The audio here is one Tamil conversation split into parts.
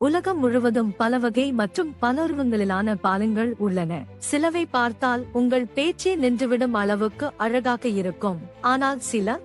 உலகம் முழுவதும் பல வகை மற்றும் பல உருவங்களிலான பாலங்கள் உள்ளன. சிலவை பார்த்தால் உங்கள் பேச்சே நின்றுவிடும் அளவுக்கு அழகாக இருக்கும். ஆனால் சில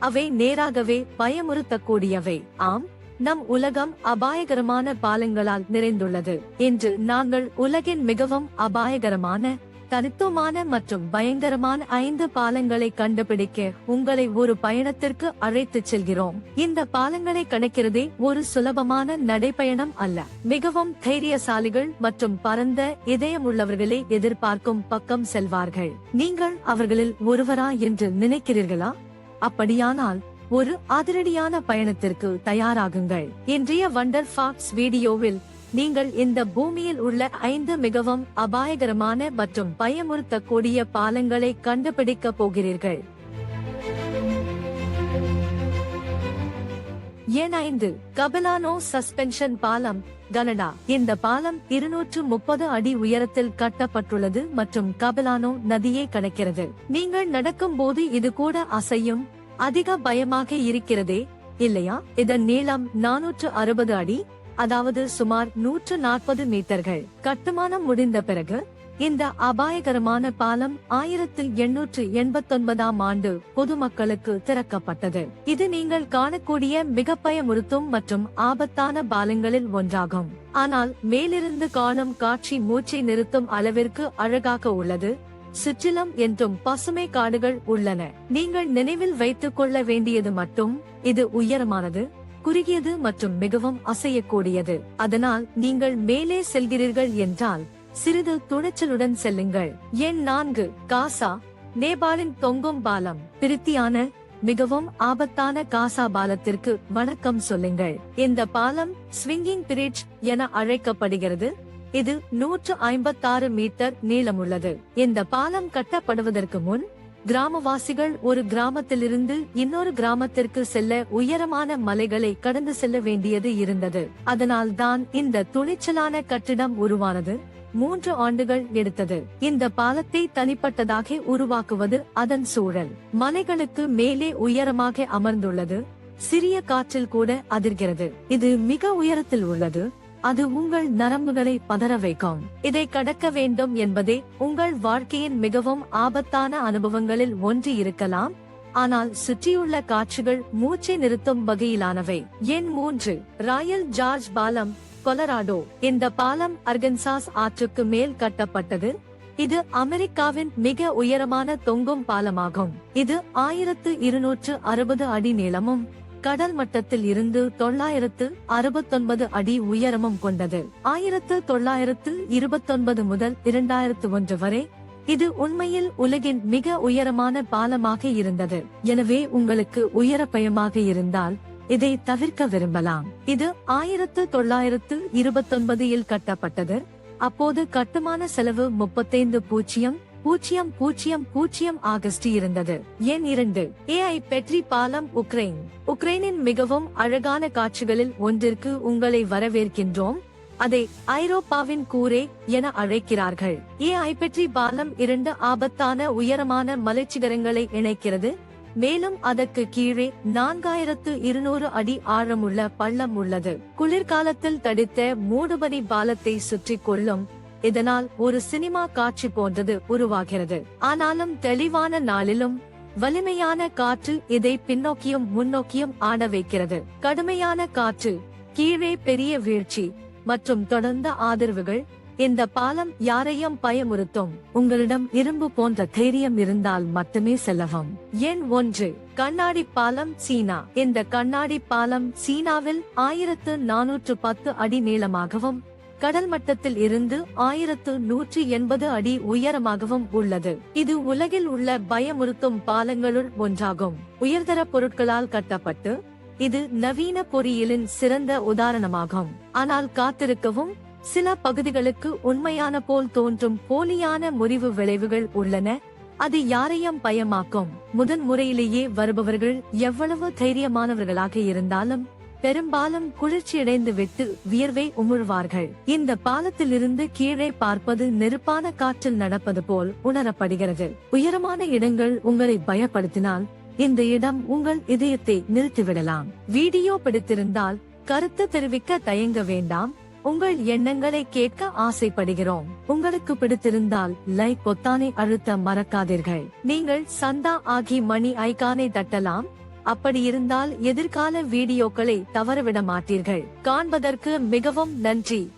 அவை நேராகவே பயமுறுத்தக்கூடியவை. ஆம், நம் உலகம் அபாயகரமான பாலங்களால் நிறைந்துள்ளது. இன்று நாங்கள் உலகின் மிகவும் அபாயகரமான, தனித்துவமான மற்றும் பயங்கரமான 5 பாலங்களை கண்டுபிடிக்க உங்களை ஒரு பயணத்திற்கு அழைத்துச் செல்கிறோம். இந்த பாலங்களை கடக்கிறதே ஒரு சுலபமான நடைப்பயணம் அல்ல. மிகவும் தைரியசாலிகள் மற்றும் பரந்த இதயமுள்ளவர்களை எதிர்பார்க்கும் பக்கம் செல்வார்கள். நீங்கள் அவர்களில் ஒருவரா என்று நினைக்கிறீர்களா? அப்படியானால் ஒரு அதிரடியான பயணத்திற்கு தயாராகுங்கள். இன்றைய வண்டர் ஃபாக்ஸ் வீடியோவில் நீங்கள் இந்த பூமியில் உள்ள 5 மிகவும் அபாயகரமான மற்றும் பயமுறுத்தக்கூடிய பாலங்களை கண்டுபிடிக்க போகிறீர்கள். எண் 5. கபிலானோ சஸ்பென்ஷன் பாலம், கனடா. இந்த பாலம் 230 அடி உயரத்தில் கட்டப்பட்டுள்ளது மற்றும் கபிலானோ நதியை கடக்கிறது. நீங்கள் நடக்கும் போது இது கூட அசையும். அதிக பயமாக இருக்கிறதே, இல்லையா? இதன் நீளம் 460 அடி, அதாவது சுமார் 140 மீட்டர்கள். கட்டுமானம் முடிந்த பிறகு இந்த அபாயகரமான பாலம் 1889ஆம் ஆண்டு பொதுமக்களுக்கு திறக்கப்பட்டது. இது நீங்கள் காணக்கூடிய மிக பயமுறுத்தும் மற்றும் ஆபத்தான பாலங்களில் ஒன்றாகும். ஆனால் மேலிருந்து காணும் காட்சி மூச்சை நிறுத்தும் அளவிற்கு அழகாக உள்ளது. சுற்றிலும் என்றும் பசுமை காடுகள் உள்ளன. நீங்கள் நினைவில் வைத்துக் கொள்ள வேண்டியது மட்டும், இது உயரமானது, குறுகியது மற்றும் மிகவும் அசையக்கூடியது. அதனால் நீங்கள் மேலே செல்கிறீர்கள் என்றால் சிறிது துணிச்சலுடன் செல்லுங்கள். எண் 4. காசா, நேபாளின் தொங்கும் பாலம். பிரித்தியான, மிகவும் ஆபத்தான காசா பாலத்திற்கு வணக்கம் சொல்லுங்கள். இந்த பாலம் ஸ்விங்கிங் பிரிட்ஜ் என அழைக்கப்படுகிறது. இது 156 மீட்டர் நீளமுள்ளது. இந்த பாலம் கட்டப்படுவதற்கு முன் கிராமவாசிகள் ஒரு கிராமத்திலிருந்து இன்னொரு கிராமத்திற்கு செல்ல உயரமான மலைகளை கடந்து செல்ல வேண்டியது இருந்தது. அதனால் தான் இந்த துணிச்சலான கட்டிடம் உருவானது. 3 ஆண்டுகள் எடுத்தது. இந்த பாலத்தை தனிப்பட்டதாக உருவாக்குவது அதன் சூழல். மலைகளுக்கு மேலே உயரமாக அமர்ந்துள்ளது. சிறிய காற்றில் கூட அதிர்கிறது. இது மிக உயரத்தில் உள்ளது. அது உங்கள் நரம்புகளை பதற வைக்கும். இதை கடக்க வேண்டும் என்பதே உங்கள் வாழ்க்கையின் மிகவும் ஆபத்தான அனுபவங்களில் ஒன்று இருக்கலாம். ஆனால் சுற்றியுள்ள காட்சிகள் மூச்சை நிறுத்தும் வகையிலானவை. எண் 3. ராயல் ஜார்ஜ் பாலம், கொலராடோ. இந்த பாலம் அர்கன்சாஸ் ஆற்றுக்கு மேல் கட்டப்பட்டது. இது அமெரிக்காவின் மிக உயரமான தொங்கும் பாலமாகும். இது 1260 அடி நீளமும் கடல் மட்டத்தில் இருந்து 969 அடி உயரமும் கொண்டது. 1929 முதல் 2001 வரை இது உண்மையில் உலகின் மிக உயரமான பாலமாக இருந்தது. எனவே உங்களுக்கு உயர பயமாக இருந்தால் இதை தவிர்க்க விரும்பலாம். இது 1929இல் கட்டப்பட்டது. அப்போது கட்டுமான செலவு 35,000 ஆகஸ்ட் இருந்தது. எண் 2. ஏஐ பெட்ரி பாலம், உக்ரைன். உக்ரைனின் மிகவும் அழகான காட்சிகளில் ஒன்றிற்கு உங்களை வரவேற்கின்றோம். அதை ஐரோப்பாவின் கூரே என அழைக்கிறார்கள். ஏஐ பெட்ரி பாலம் 2 ஆபத்தான உயரமான மலைச்சிகரங்களை இணைக்கிறது. மேலும் அதற்கு கீழே 4200 அடி ஆழமுள்ள பள்ளம் உள்ளது. குளிர்காலத்தில் தடித்த மூடுபனி பாலத்தை சுற்றி கொள்ளும். இதனால் ஒரு சினிமா காட்சி போன்றது உருவாகிறது. ஆனாலும் தெளிவான நாளிலும் வலிமையான காற்று இதை பின்னோக்கியும் முன்னோக்கியும் ஆட வைக்கிறது. கடுமையான காற்று, கீழே பெரிய வீழ்ச்சி மற்றும் தொடர்ந்த ஆதரவுகள் இந்த பாலம் யாரையும் பயமுறுத்தும். உங்களிடம் இரும்பு போன்ற தைரியம் இருந்தால் மட்டுமே செல்லவும். எண் 1. கண்ணாடி பாலம், சீனா. இந்த கண்ணாடி பாலம் சீனாவில் 1410 அடி நீளமாகவும் கடல் மட்டத்தில் இருந்து 1180 அடி உயரமாகவும் உள்ளது. இது உலகில் உள்ள பயமுறுத்தும் பாலங்களுள் ஒன்றாகும். உயர்தர பொருட்களால் கட்டப்பட்டு இது நவீன பொறியியலின் சிறந்த உதாரணமாகும். ஆனால் காத்திருக்கவும், சில பகுதிகளுக்கு உண்மையான போல் தோன்றும் போலியான முறிவு விளைவுகள் உள்ளன. அது யாரையும் பயமாக்கும். முதன்முறையிலேயே வருபவர்கள் எவ்வளவு தைரியமானவர்களாக இருந்தாலும் பெரும்பாலும் குளிர்ச்சியடைந்து விட்டு வியர்வை உமிழ்வார்கள். இந்த பாலத்திலிருந்து கீழே பார்ப்பது நெருப்பான காற்றில் நடப்பது போல் உணரப்படுகிறது. உயரமான இடங்கள் உங்களை பயப்படுத்தினால் இந்த இடம் உங்கள் இதயத்தை நிறுத்திவிடலாம். வீடியோ பிடித்திருந்தால் கருத்து தெரிவிக்க தயங்க வேண்டாம். உங்கள் எண்ணங்களை கேட்க ஆசைப்படுகிறோம். உங்களுக்கு பிடித்திருந்தால் லைக் பொத்தானை அழுத்த மறக்காதீர்கள். நீங்கள் சந்தா ஆகி மணி ஐகானை தட்டலாம். அப்படி இருந்தால் எதிர்கால வீடியோக்களை தவறவிட மாட்டீர்கள். காண்பதற்கு மிகவும் நன்றி.